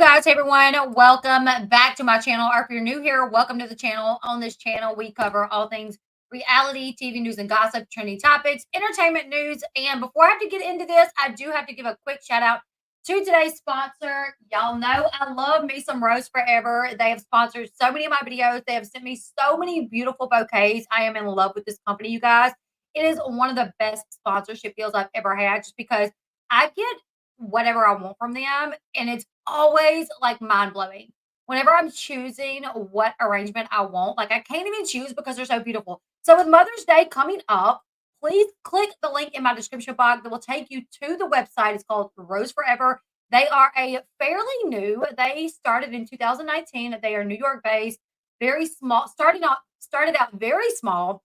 guys, hey everyone, welcome back to my channel. Or if you're new here, welcome to the channel. On this channel, we cover all things reality, TV news and gossip, trending topics, entertainment news. And before I have to get into this, I do have to give a quick shout out to today's sponsor. Y'all know I love me some Rose Forever. They have sponsored so many of my videos. They have sent me so many beautiful bouquets. I am in love with this company, you guys. It is one of the best sponsorship deals I've ever had just because I get whatever I want from them. And it's always like mind blowing. Whenever I'm choosing what arrangement I want, like I can't even choose because they're so beautiful. So with Mother's Day coming up, please click the link in my description box that will take you to the website. It's called Rose Forever. They are a fairly new. They started in 2019. They are New York based, very small. Started out very small.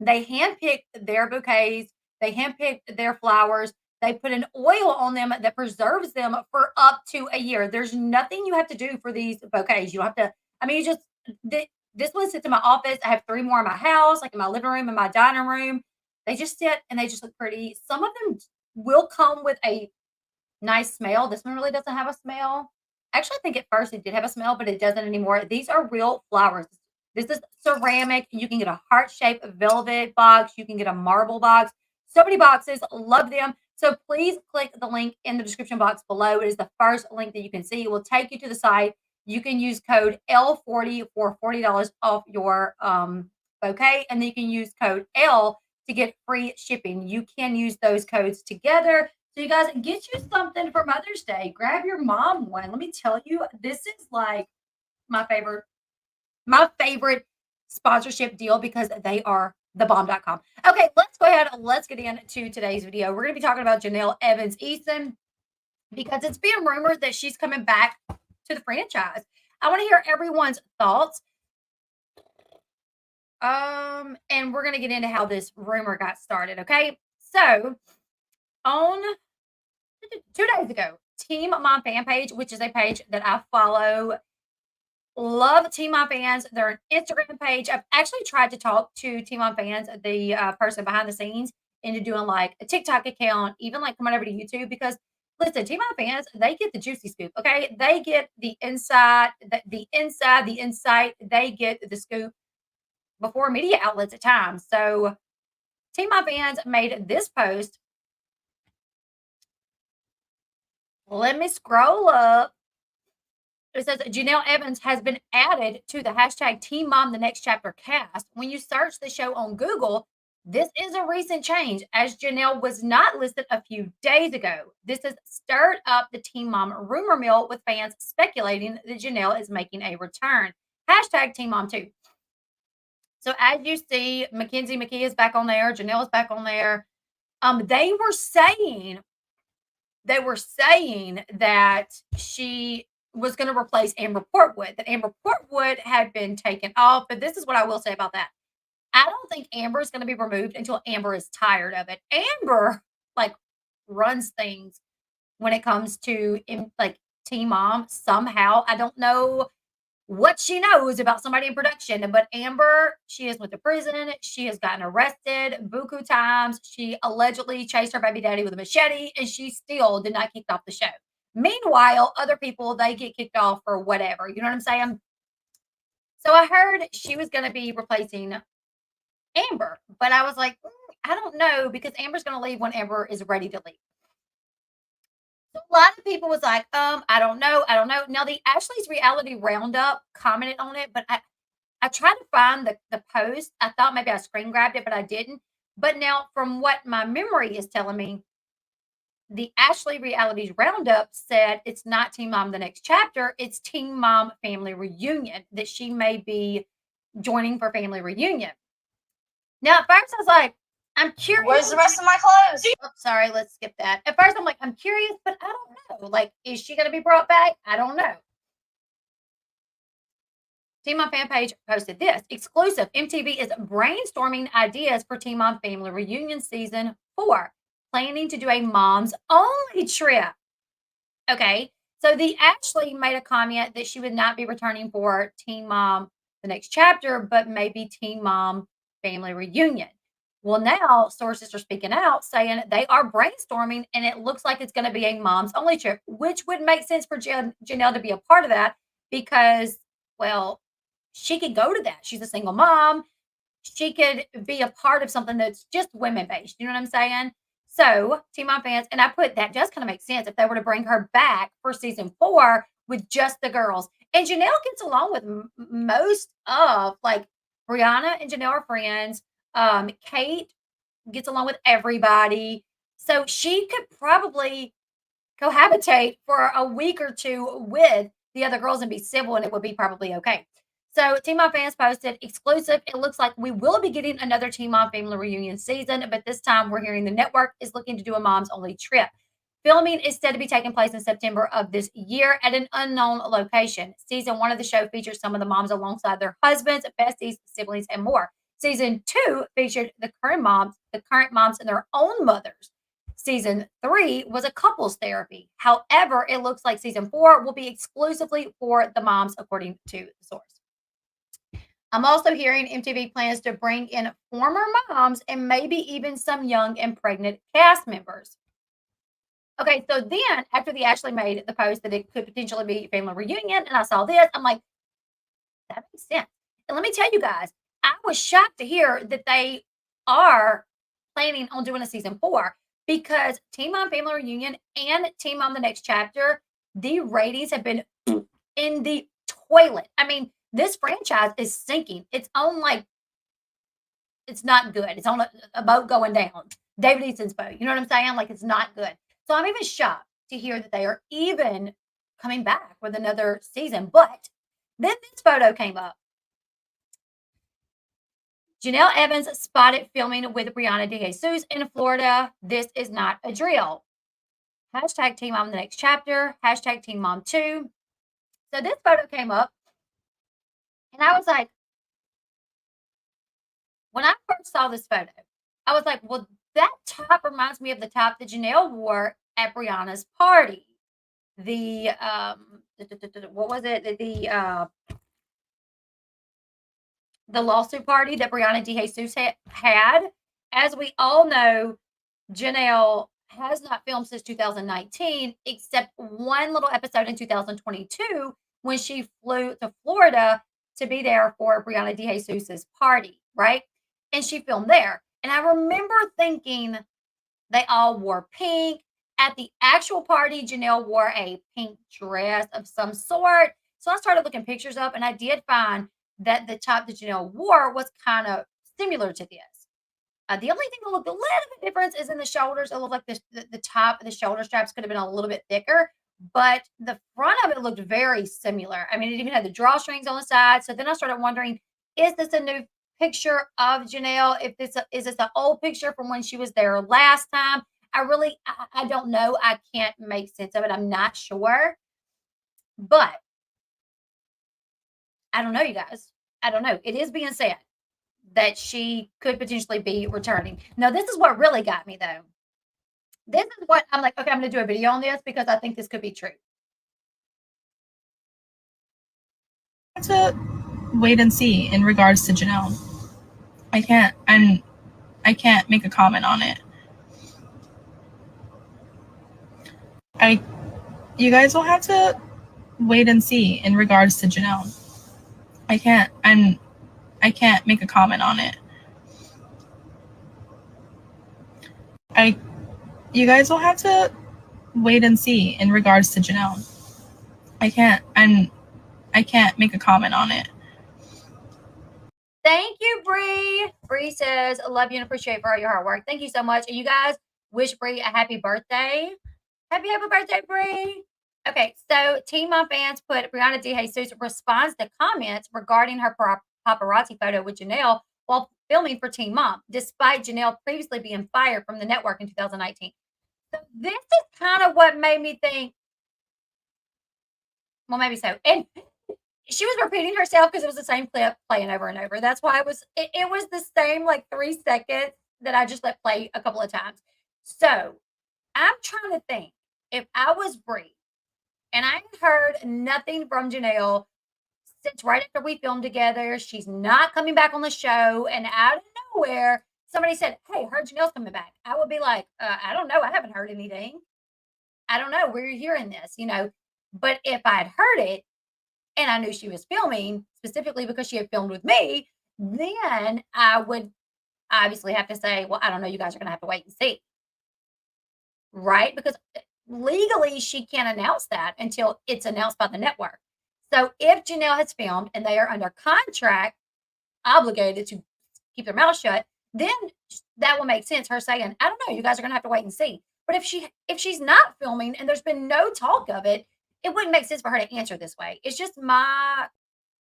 They handpicked their bouquets. They handpicked their flowers. They put an oil on them that preserves them for up to a year. There's nothing you have to do for these bouquets. You don't have to, I mean, you just, this one sits in my office. I have 3 more in my house, like in my living room and my dining room. They just sit and they just look pretty. Some of them will come with a nice smell. This one really doesn't have a smell. Actually, I think at first it did have a smell, but it doesn't anymore. These are real flowers. This is ceramic. You can get a heart-shaped velvet box. You can get a marble box. So many boxes. Love them. So please click the link in the description box below. It is the first link that you can see. It will take you to the site. You can use code L40 for $40 off your bouquet. And then you can use code L to get free shipping. You can use those codes together. So you guys, get you something for Mother's Day. Grab your mom one. Let me tell you, this is like my favorite sponsorship deal because they are thebomb.com. Okay, let's go ahead. Let's get into today's video. We're going to be talking about Jenelle Evans Eason because it's being rumored that she's coming back to the franchise. I want to hear everyone's thoughts. And we're going to get into how this rumor got started. Okay, so on 2 days ago, Team Mom fan page, which is a page that I follow. Love TeenMomFanz. They're an Instagram page. I've actually tried to talk to TeenMomFanz, the person behind the scenes, into doing like a TikTok account, even like coming over to YouTube. Because listen, TeenMomFanz, they get the juicy scoop. Okay, they get the inside, the insight. They get the scoop before media outlets at times. So TeenMomFanz made this post. Let me scroll up. It says Janelle Evans has been added to the hashtag Teen Mom The Next Chapter cast. When you search the show on Google, this is a recent change as Janelle was not listed a few days ago. This has stirred up the Teen Mom rumor mill with fans speculating that Janelle is making a return. Hashtag Teen Mom 2. So as you see, Mackenzie McKee is back on there. Janelle is back on there. They were saying that she was going to replace Amber Portwood, that Amber Portwood had been taken off. But this is what I will say about that. I don't think Amber is going to be removed until Amber is tired of it. Amber, like, runs things when it comes to, like, Teen Mom somehow. I don't know what she knows about somebody in production, but Amber, she has went to prison. She has gotten arrested buku times. She allegedly chased her baby daddy with a machete, and she still did not kicked off the show. Meanwhile, other people, they get kicked off for whatever. You know what I'm saying? So I heard she was going to be replacing Amber, but I was like, I don't know, because Amber's going to leave when Amber is ready to leave. So a lot of people was like, I don't know. Now, the Ashley's Reality Roundup commented on it, but I tried to find the post. I thought maybe I screen grabbed it, but I didn't. But now, from what my memory is telling me, the Ashley Realities Roundup said it's not Teen Mom The Next Chapter. It's Teen Mom Family Reunion, that she may be joining for Family Reunion. Now, at first I was like, I'm curious. Where's the rest of my clothes? Oh, sorry, let's skip that. At first I'm like, I'm curious, but I don't know. Like, is she going to be brought back? I don't know. Teen Mom fan page posted this. Exclusive. MTV is brainstorming ideas for Teen Mom Family Reunion Season 4. Planning to do a mom's only trip. Okay, so the Ashley made a comment that she would not be returning for Teen Mom The Next Chapter, but maybe Teen Mom Family Reunion. Well, now sources are speaking out saying they are brainstorming, and it looks like it's going to be a mom's only trip, which would make sense for Janelle to be a part of that because, well, she could go to that. She's a single mom. She could be a part of something that's just women based. You know what I'm saying? So, Teen Mom Fans, and I put that does kind of make sense if they were to bring her back for season 4 with just the girls. And Janelle gets along with most of like Brianna and Janelle are friends. Kate gets along with everybody. So she could probably cohabitate for a week or two with the other girls and be civil, and it would be probably okay. So, Teen Mom Fans posted exclusive. It looks like we will be getting another Teen Mom family reunion season, but this time we're hearing the network is looking to do a mom's only trip. Filming is said to be taking place in September of this year at an unknown location. Season 1 of the show features some of the moms alongside their husbands, besties, siblings, and more. Season 2 featured the current moms and their own mothers. Season 3 was a couples therapy. However, it looks like season 4 will be exclusively for the moms, according to the source. I'm also hearing MTV plans to bring in former moms and maybe even some young and pregnant cast members. Okay, so then after the Ashley made the post that it could potentially be family reunion, and I saw this, I'm like, that makes sense. And let me tell you guys, I was shocked to hear that they are planning on doing a season 4 because Teen Mom Family Reunion and Teen Mom The Next Chapter, the ratings have been in the toilet. I mean, this franchise is sinking. It's on like, it's not good. It's on a boat going down. David Eason's boat. You know what I'm saying? Like, it's not good. So I'm even shocked to hear that they are even coming back with another season. But then this photo came up. Janelle Evans spotted filming with Brianna DeJesus in Florida. This is not a drill. Hashtag Teen Mom The Next Chapter. Hashtag Teen Mom 2. So this photo came up. And I was like, when I first saw this photo, I was like, well, that top reminds me of the top that Janelle wore at Brianna's party. The what was it? The lawsuit party that Brianna DeJesus had. As we all know, Janelle has not filmed since 2019, except one little episode in 2022 when she flew to Florida to be there for Brianna DeJesus's party, right? And she filmed there. And I remember thinking they all wore pink. At the actual party, Janelle wore a pink dress of some sort. So I started looking pictures up, and I did find that the top that Janelle wore was kind of similar to this. The only thing that looked a little bit different is in the shoulders. It looked like the top of the shoulder straps could have been a little bit thicker, but the front of it looked very similar. I mean, it even had the drawstrings on the side. So then I started wondering, is this a new picture of Janelle? If this is this an old picture from when she was there last time? I don't know. I can't make sense of it. I'm not sure. But I don't know, you guys. I don't know. It is being said that she could potentially be returning. Now, this is what really got me though. This is what I'm like, okay, I'm going to do a video on this because I think this could be true. To wait and see in regards to Janelle. I can't make a comment on it. You guys will have to wait and see in regards to Janelle. I can't make a comment on it. You guys will have to wait and see in regards to Janelle. I can't make a comment on it. Thank you, Bree. Bree says, I love you and appreciate for all your hard work. Thank you so much. And you guys wish Bree a happy birthday. Happy birthday, Bree. Okay, so Teen Mom Fans put Brianna DeJesus responds to comments regarding her paparazzi photo with Janelle while filming for Teen Mom, despite Janelle previously being fired from the network in 2019. So this is kind of what made me think, well, maybe so. And she was repeating herself because it was the same clip playing over and over. That's why it was the same like 3 seconds that I just let play a couple of times. So I'm trying to think, if I was Bree and I heard nothing from Janelle since right after we filmed together, she's not coming back on the show, and out of nowhere, somebody said, "Hey, heard Janelle's coming back," I would be like, "I don't know. I haven't heard anything. I don't know where you're hearing this, you know." But if I'd heard it and I knew she was filming specifically because she had filmed with me, then I would obviously have to say, "Well, I don't know. You guys are going to have to wait and see." Right? Because legally, she can't announce that until it's announced by the network. So if Janelle has filmed and they are under contract, obligated to keep their mouth shut, then that will make sense. Her saying, "I don't know, you guys are gonna have to wait and see." But if she's not filming and there's been no talk of it, it wouldn't make sense for her to answer this way. It's just my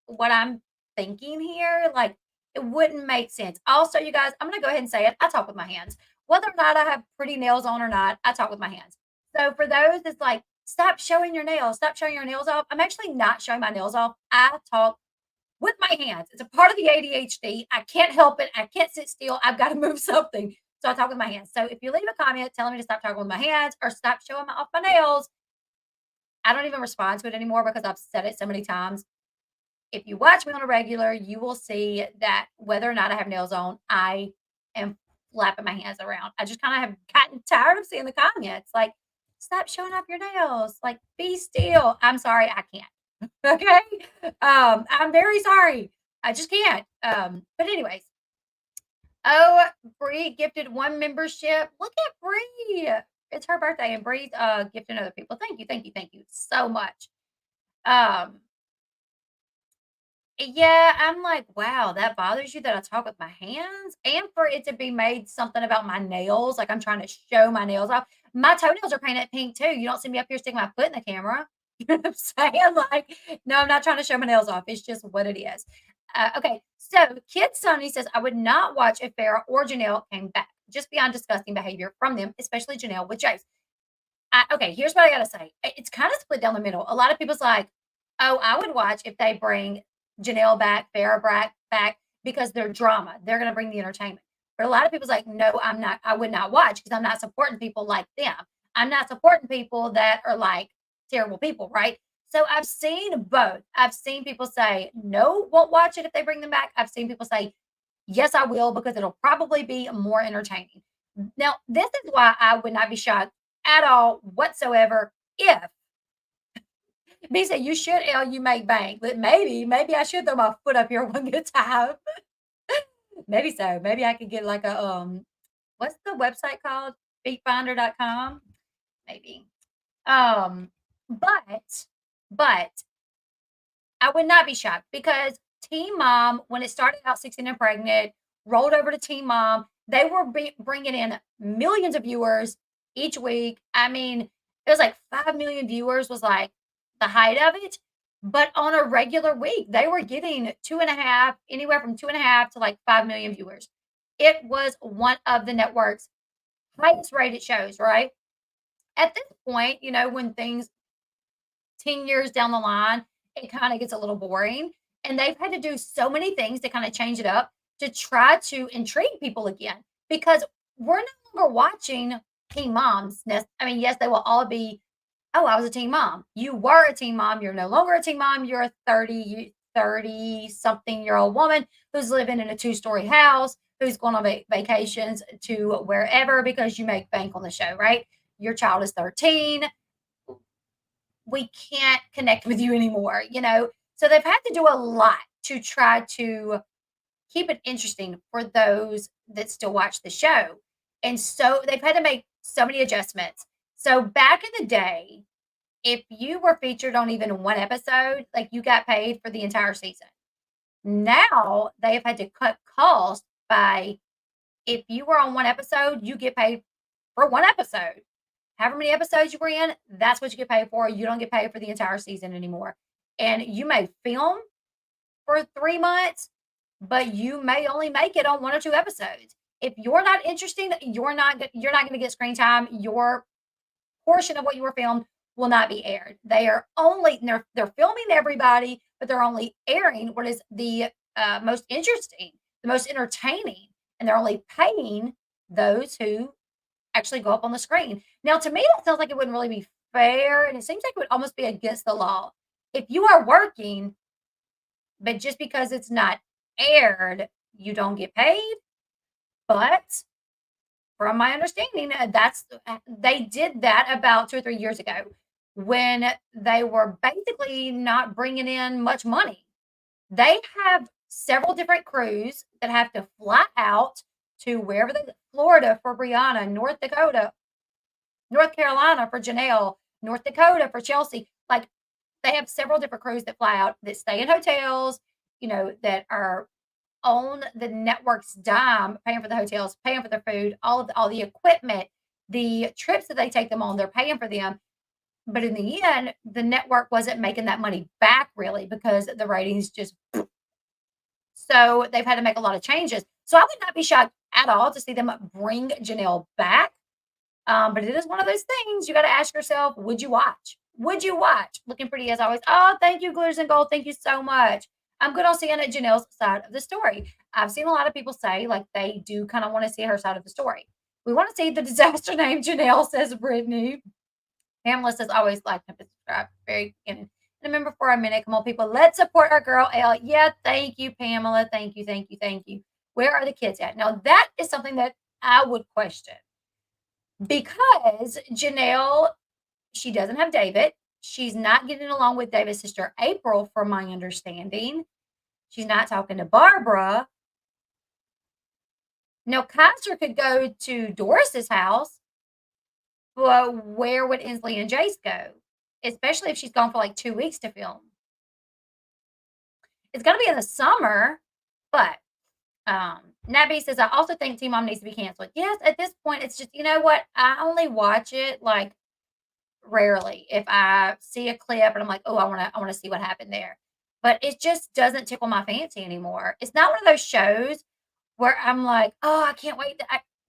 what I'm thinking here. Like it wouldn't make sense. Also, you guys, I'm gonna go ahead and say it. I talk with my hands. Whether or not I have pretty nails on or not, I talk with my hands. So for those that's like, stop showing your nails, stop showing your nails off. I'm actually not showing my nails off. I talk with my hands. It's a part of the ADHD. I can't help it. I can't sit still. I've got to move something. So I talk with my hands. So if you leave a comment telling me to stop talking with my hands or stop showing off my nails, I don't even respond to it anymore because I've said it so many times. If you watch me on a regular, you will see that whether or not I have nails on, I am flapping my hands around. I just kind of have gotten tired of seeing the comments like, stop showing off your nails. Like, be still. I'm sorry, I can't. Okay. I'm very sorry. I just can't. But anyways. Oh, Bree gifted one membership. Look at Bree. It's her birthday, and Bree's gifting other people. Thank you, thank you, thank you so much. Um, yeah, I'm like, wow, that bothers you that I talk with my hands? And for it to be made something about my nails, like I'm trying to show my nails off. My toenails are painted pink too. You don't see me up here sticking my foot in the camera. You know what I'm saying? Like, no, I'm not trying to show my nails off. It's just what it is. Okay, so Kid Sonny says, I would not watch if Farrah or Janelle came back, just beyond disgusting behavior from them, especially Janelle with Jace. Okay, here's what I gotta say. It's kind of split down the middle. A lot of people's like, oh, I would watch if they bring Janelle back, Farrah back because they're drama. They're gonna bring the entertainment. But a lot of people's like, no, I'm not. I would not watch because I'm not supporting people like them. I'm not supporting people that are like terrible people, right? So I've seen both. I've seen people say, no, won't watch it if they bring them back. I've seen people say, yes, I will because it'll probably be more entertaining. Now, this is why I would not be shocked at all whatsoever if B said, "You should, L, you make bank." But maybe I should throw my foot up here one good time. Maybe so. Maybe I could get like a what's the website called? Feetfinder.com? Maybe. Um, but I would not be shocked because Teen Mom, when it started out 16 and Pregnant, rolled over to Teen Mom. They were bringing in millions of viewers each week. I mean, it was like 5 million viewers was like the height of it. But on a regular week, they were getting two and a half, anywhere from 2.5 to like 5 million viewers. It was one of the network's highest rated shows, right? At this point, you know, when things 10 years down the line, it kind of gets a little boring. And they've had to do so many things to kind of change it up to try to intrigue people again because we're no longer watching teen moms. I mean, yes, they will all be, oh, I was a teen mom. You were a teen mom. You're no longer a teen mom. You're a 30 something year old woman who's living in a 2-story house, who's going on vacations to wherever because you make bank on the show, right? Your child is 13, we can't connect with you anymore, you know? So they've had to do a lot to try to keep it interesting for those that still watch the show. And so they've had to make so many adjustments. So back in the day, if you were featured on even one episode, like you got paid for the entire season. Now they have had to cut costs by if you were on one episode, you get paid for one episode. However many episodes you were in, that's what you get paid for. You don't get paid for the entire season anymore. And you may film for 3 months, but you may only make it on 1 or 2 episodes. If you're not interesting, you're not going to get screen time. Your portion of what you were filmed will not be aired. They're filming everybody, but they're only airing what is the most interesting, the most entertaining, and they're only paying those who actually go up on the screen. Now, to me, that sounds like it wouldn't really be fair, and it seems like it would almost be against the law. If you are working, but just because it's not aired, you don't get paid. But from my understanding, they did that about 2 or 3 years ago when they were basically not bringing in much money. They have several different crews that have to fly out to wherever they Florida for Brianna, North Dakota, North Carolina for Janelle, North Dakota for Chelsea. Like, they have several different crews that fly out that stay in hotels, that are on the network's dime, paying for the hotels, paying for their food, all the equipment, the trips that they take them on, they're paying for them. But in the end, the network wasn't making that money back really because the ratings just so they've had to make a lot of changes. So I would not be shocked at all to see them bring Janelle back. But it is one of those things you got to ask yourself, would you watch? Would you watch? Looking pretty as always. Oh, thank you, Glitters and Gold. Thank you so much. I'm good on seeing Janelle's side of the story. I've seen a lot of people say like they do kind of want to see her side of the story. We want to see the disaster name Janelle, says Brittany. Pamela says always like and subscribe. Very and remember for a minute. Come on, people. Let's support our girl Elle. Yeah, thank you, Pamela. Thank you, thank you, thank you. Where are the kids at? Now that is something that I would question because Janelle, she doesn't have David. She's not getting along with David's sister April, from my understanding. She's not talking to Barbara. Now, Kaiser could go to Doris's house, but where would Inslee and Jace go? Especially if she's gone for like 2 weeks to film. It's going to be in the summer, but Nabby says, I also think Teen Mom needs to be canceled. Yes, at this point, it's just, you know what? I only watch it like rarely. If I see a clip and I'm like, oh, I want to see what happened there. But it just doesn't tickle my fancy anymore. It's not one of those shows where I'm like, oh, I can't wait,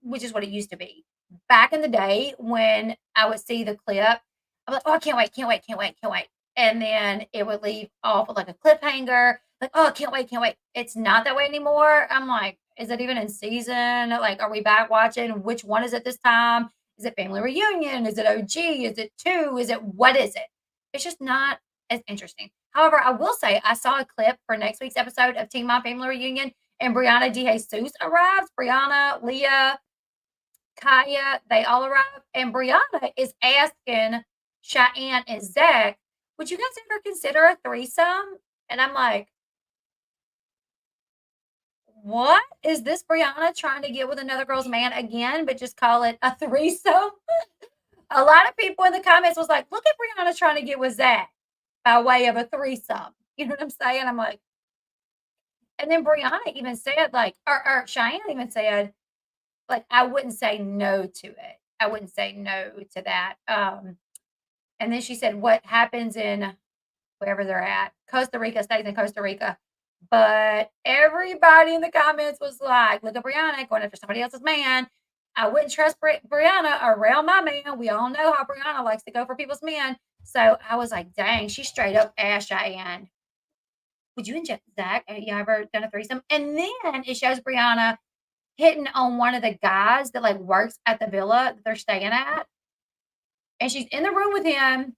which is what it used to be. Back in the day when I would see the clip, I'm like, oh, I can't wait, can't wait, can't wait, can't wait. And then it would leave off with like a cliffhanger, like, oh, can't wait, can't wait. It's not that way anymore. I'm like, is it even in season? Like, are we back watching? Which one is it this time? Is it Family Reunion? Is it OG? Is it 2? Is it what is it? It's just not as interesting. However, I will say I saw a clip for next week's episode of Teen Mom Family Reunion, and Brianna DeJesus arrives. Brianna, Leah, Kaya, they all arrive. And Brianna is asking Cheyenne and Zach, would you guys ever consider a threesome? And I'm like, what? Is this Brianna trying to get with another girl's man again, but just call it a threesome? A lot of people in the comments was like, look at Brianna trying to get with Zach by way of a threesome. You know what I'm saying? I'm like, and then Brianna even said, like, or Cheyenne even said, like, I wouldn't say no to it. I wouldn't say no to that. And then she said, what happens in wherever they're at? Costa Rica, stays in Costa Rica. But everybody in the comments was like, look at Brianna going after somebody else's man. I wouldn't trust Brianna around my man. We all know how Brianna likes to go for people's men. So I was like, dang, she straight up asked Cheyenne, would you and Zach, have you ever done a threesome? And then it shows Brianna hitting on one of the guys that like works at the villa that they're staying at. And she's in the room with him.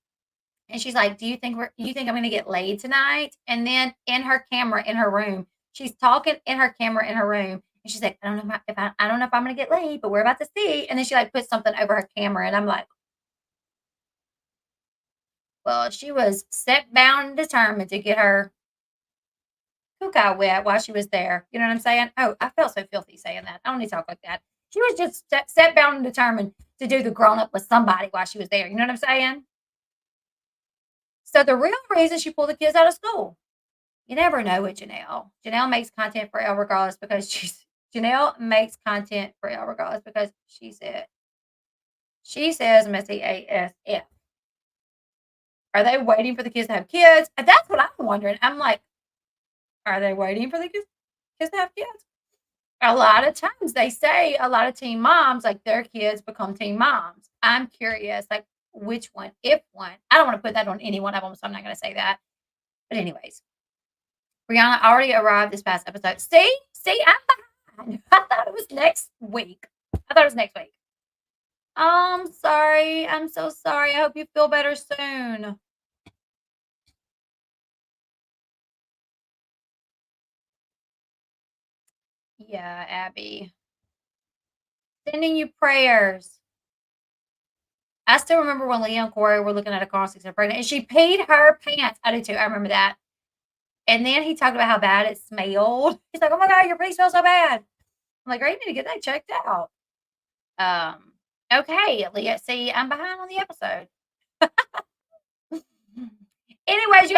And she's like, do you think I'm gonna get laid tonight? And then in her camera in her room, she's talking in her camera in her room. And she's like, I don't know I don't know if I'm gonna get laid, but we're about to see. And then she like puts something over her camera, and I'm like, well, she was set, bound, and determined to get her hookah wet while she was there. You know what I'm saying? Oh, I felt so filthy saying that. I don't need to talk like that. She was just set, bound, and determined to do the grown up with somebody while she was there. You know what I'm saying? So the real reason she pulled the kids out of school, you never know with Janelle. Janelle makes content for Elle regardless because Janelle makes content for Elle regardless because she says messy ASF. Are they waiting for the kids to have kids? That's what I'm wondering. I'm like, are they waiting for the kids to have kids? A lot of times they say a lot of teen moms, like their kids become teen moms. I'm curious, like which one, if one. I don't want to put that on any one of them, so I'm not going to say that. But anyways, Brianna already arrived this past episode. See, I'm behind. I thought it was next week. I'm sorry. I'm so sorry. I hope you feel better soon. Yeah, Abby. Sending you prayers. I still remember when Leah and Corey were looking at a car 6 and pregnant, and she peed her pants. I do too. I remember that. And then he talked about how bad it smelled. He's like, "Oh my god, your pee smells so bad." I'm like, "Girl, you need to get that checked out." Okay, Leah. See, I'm behind on the episode. Anyways,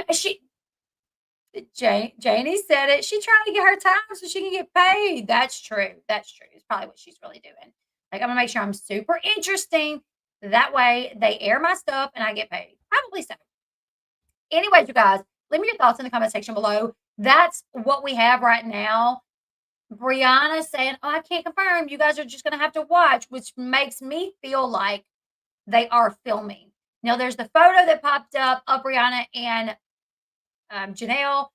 Janie said it. She's trying to get her time so she can get paid. That's true. That's true. It's probably what she's really doing. Like, I'm gonna make sure I'm super interesting. That way they air my stuff and I get paid. Probably so. Anyways, you guys, leave me your thoughts in the comment section below. That's what we have right now. Brianna saying, "Oh, I can't confirm. You guys are just gonna have to watch," which makes me feel like they are filming. Now, there's the photo that popped up of Brianna and Janelle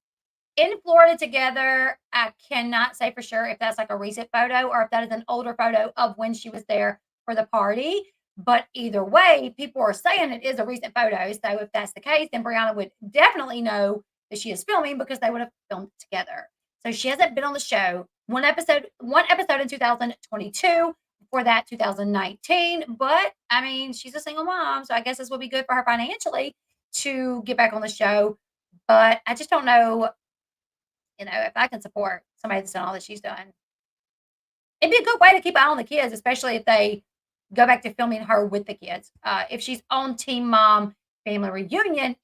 in Florida together. I cannot say for sure if that's like a recent photo or if that is an older photo of when she was there for the party. But either way, people are saying it is a recent photo. So if that's the case, then Brianna would definitely know that she is filming because they would have filmed together. So she hasn't been on the show. One episode in 2022. Before that, 2019. But I mean, she's a single mom, so I guess this would be good for her financially to get back on the show. But I just don't know, if I can support somebody that's done all that she's done. It'd be a good way to keep an eye on the kids, especially if they go back to filming her with the kids. If she's on Teen Mom Family Reunion,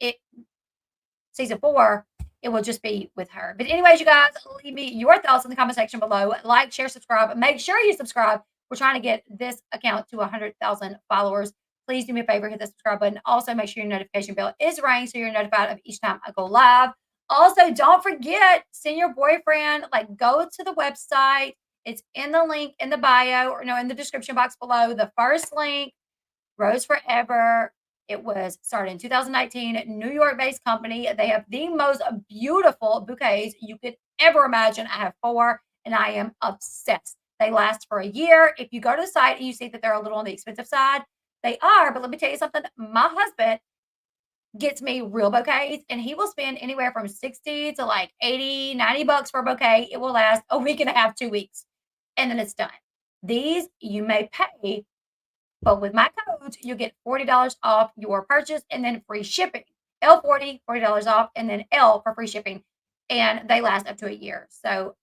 season 4, it will just be with her. But anyways, you guys, leave me your thoughts in the comment section below. Like, share, subscribe. Make sure you subscribe. We're trying to get this account to 100,000 followers. Please do me a favor, hit the subscribe button. Also, make sure your notification bell is ringing so you're notified of each time I go live. Also, don't forget, send your boyfriend, go to the website. It's in the link in the bio, or no, in the description box below. The first link, Rose Forever. It was started in 2019, New York-based company. They have the most beautiful bouquets you could ever imagine. I have 4, and I am obsessed. They last for a year. If you go to the site and you see that they're a little on the expensive side, they are. But let me tell you something. My husband gets me real bouquets, and he will spend anywhere from 60 to like 80, 90 bucks for a bouquet. It will last a week and a half, 2 weeks, and then it's done. These you may pay, but with my codes, you'll get $40 off your purchase and then free shipping. L40, $40 off, and then L for free shipping. And they last up to a year. So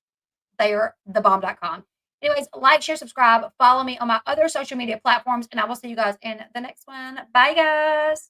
they are thebomb.com. Anyways, like, share, subscribe, follow me on my other social media platforms, and I will see you guys in the next one. Bye, guys.